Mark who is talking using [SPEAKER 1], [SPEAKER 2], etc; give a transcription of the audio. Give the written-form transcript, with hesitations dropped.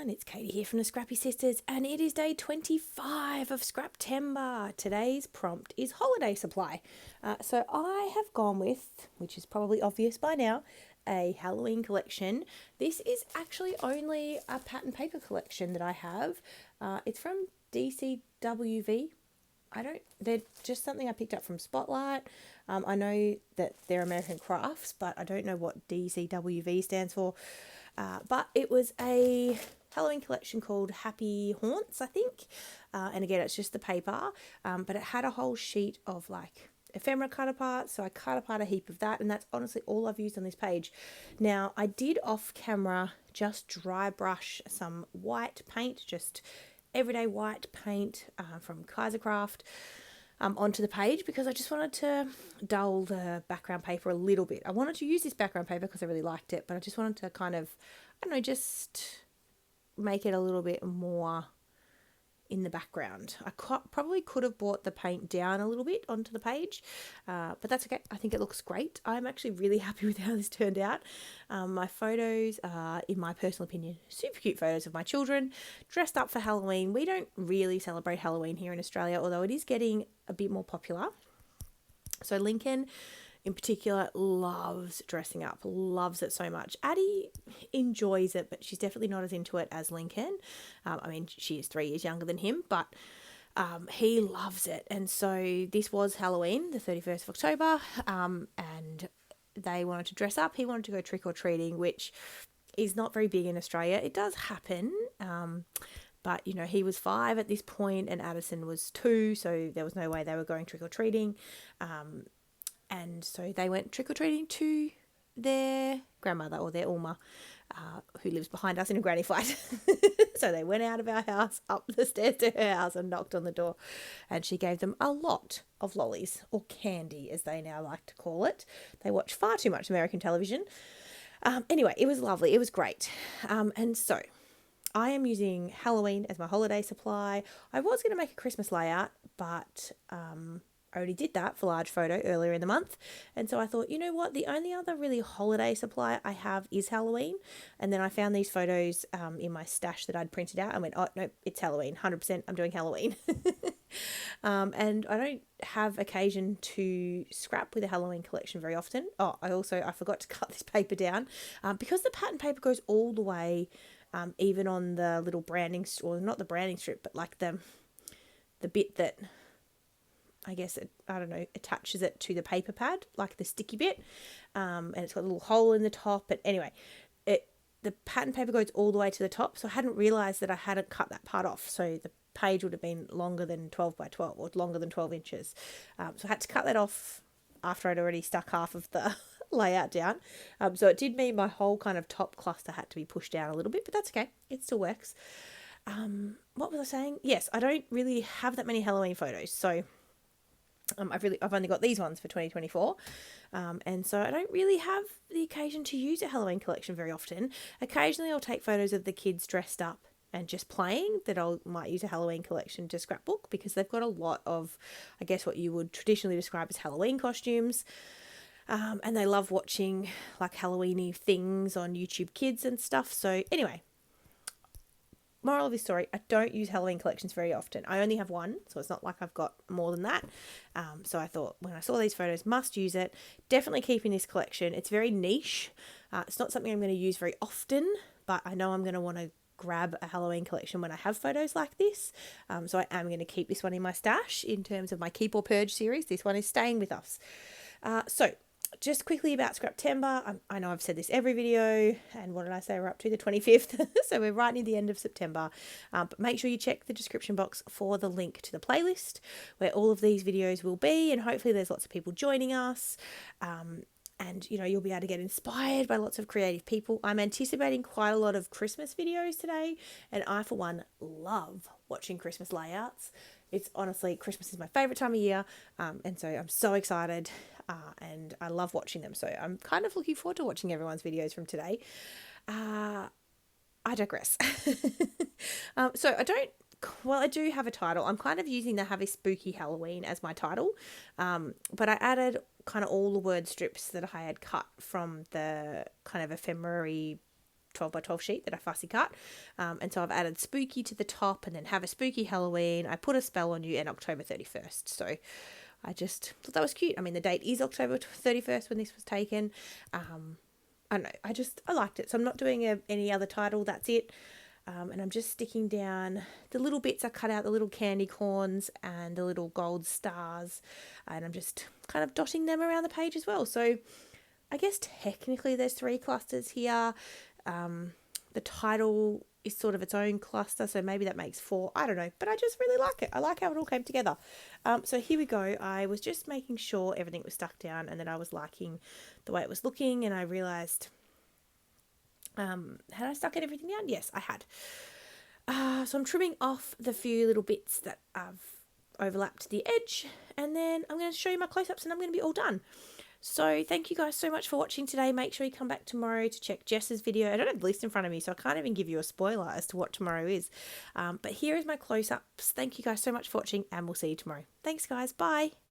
[SPEAKER 1] everyone, it's Katie here from the Scrappy Sisters, and it is day 25 of Scraptember. Today's prompt is holiday supply. So I have gone with, which is probably obvious by now, a Halloween collection. This is actually only a pattern paper collection that I have. It's from DCWV. They're just something I picked up from Spotlight. I know that they're American Crafts, but I don't know what DCWV stands for. But it was a Halloween collection called Happy Haunts, I think. And again, it's just the paper, but it had a whole sheet of like ephemera cut apart. So I cut apart a heap of that, and that's honestly all I've used on this page. Now, I did off camera just dry brush some white paint, just everyday white paint from Kaisercraft onto the page, because I just wanted to dull the background paper a little bit. I wanted to use this background paper because I really liked it, but I just wanted to kind of, I don't know, just make it a little bit more in the background. I probably could have brought the paint down a little bit onto the page, but that's okay. I think it looks great. I'm actually really happy with how this turned out. My photos are, in my personal opinion, super cute photos of my children dressed up for Halloween. We don't really celebrate Halloween here in Australia, although it is getting a bit more popular. So Lincoln in particular loves dressing up, loves it so much. Addie enjoys it, but she's definitely not as into it as Lincoln. I mean, she is 3 years younger than him, but he loves it. And so this was Halloween, the 31st of October, and they wanted to dress up. He wanted to go trick-or-treating, which is not very big in Australia. It does happen, but, you know, he was 5 at this point and Addison was 2, so there was no way they were going trick-or-treating. And so they went trick-or-treating to their grandmother, or their Uma, who lives behind us in a granny flat. So they went out of our house, up the stairs to her house, and knocked on the door. And she gave them a lot of lollies, or candy, as they now like to call it. They watch far too much American television. Anyway, it was lovely. It was great. And so I am using Halloween as my holiday supply. I was going to make a Christmas layout, but I already did that for large photo earlier in the month. And so I thought, you know what, the only other really holiday supply I have is Halloween. And then I found these photos in my stash that I'd printed out and went, oh, no, it's Halloween. 100% I'm doing Halloween. And I don't have occasion to scrap with a Halloween collection very often. Oh, I forgot to cut this paper down because the pattern paper goes all the way, even on the little branding, or not the branding strip, but like the bit that, I guess, attaches it to the paper pad, like the sticky bit, and it's got a little hole in the top. But anyway, the pattern paper goes all the way to the top, so I hadn't realised that I hadn't cut that part off, so the page would have been longer than 12 by 12, or longer than 12 inches. So I had to cut that off after I'd already stuck half of the layout down. So it did mean my whole kind of top cluster had to be pushed down a little bit, but that's okay, it still works. What was I saying? Yes, I don't really have that many Halloween photos, so I've only got these ones for 2024, and so I don't really have the occasion to use a Halloween collection very often. Occasionally I'll take photos of the kids dressed up and just playing, that might use a Halloween collection to scrapbook, because they've got a lot of, I guess, what you would traditionally describe as Halloween costumes, and they love watching like Halloweeny things on YouTube Kids and stuff. So anyway, moral of this story, I don't use Halloween collections very often. I only have one, so it's not like I've got more than that. So I thought, when I saw these photos, must use it. Definitely keeping this collection. It's very niche. It's not something I'm going to use very often, but I know I'm going to want to grab a Halloween collection when I have photos like this. So I am going to keep this one in my stash in terms of my Keep or Purge series. This one is staying with us. So just quickly about Scraptember. I know I've said this every video, and what did I say? We're up to the 25th, so we're right near the end of September. But make sure you check the description box for the link to the playlist where all of these videos will be, and hopefully there's lots of people joining us. And, you know, you'll be able to get inspired by lots of creative people. I'm anticipating quite a lot of Christmas videos today, and I, for one, love watching Christmas layouts. It's honestly, Christmas is my favourite time of year, and so I'm so excited, and I love watching them. So I'm kind of looking forward to watching everyone's videos from today. I digress. So I do have a title. I'm kind of using the Have a Spooky Halloween as my title, but I added kind of all the word strips that I had cut from the kind of ephemera 12 by 12 sheet that I fussy cut. And so I've added spooky to the top and then have a spooky Halloween. I put a spell on you and October 31st. So I just thought that was cute. I mean, the date is October 31st when this was taken. I don't know. I liked it. So I'm not doing any other title. That's it. And I'm just sticking down the little bits I cut out, the little candy corns and the little gold stars. And I'm just kind of dotting them around the page as well. So I guess technically there's 3 clusters here. The title is sort of its own cluster, so maybe that makes 4. I don't know, but I just really like it. I like how it all came together. So here we go. I was just making sure everything was stuck down and that I was liking the way it was looking, and I realised... had I stuck everything down? Yes, I had. So I'm trimming off the few little bits that I've overlapped the edge, and then I'm going to show you my close-ups and I'm going to be all done. So thank you guys so much for watching today. Make sure you come back tomorrow to check Jess's video. I don't have the list in front of me, so I can't even give you a spoiler as to what tomorrow is. But here is my close-ups. Thank you guys so much for watching, and we'll see you tomorrow. Thanks, guys. Bye.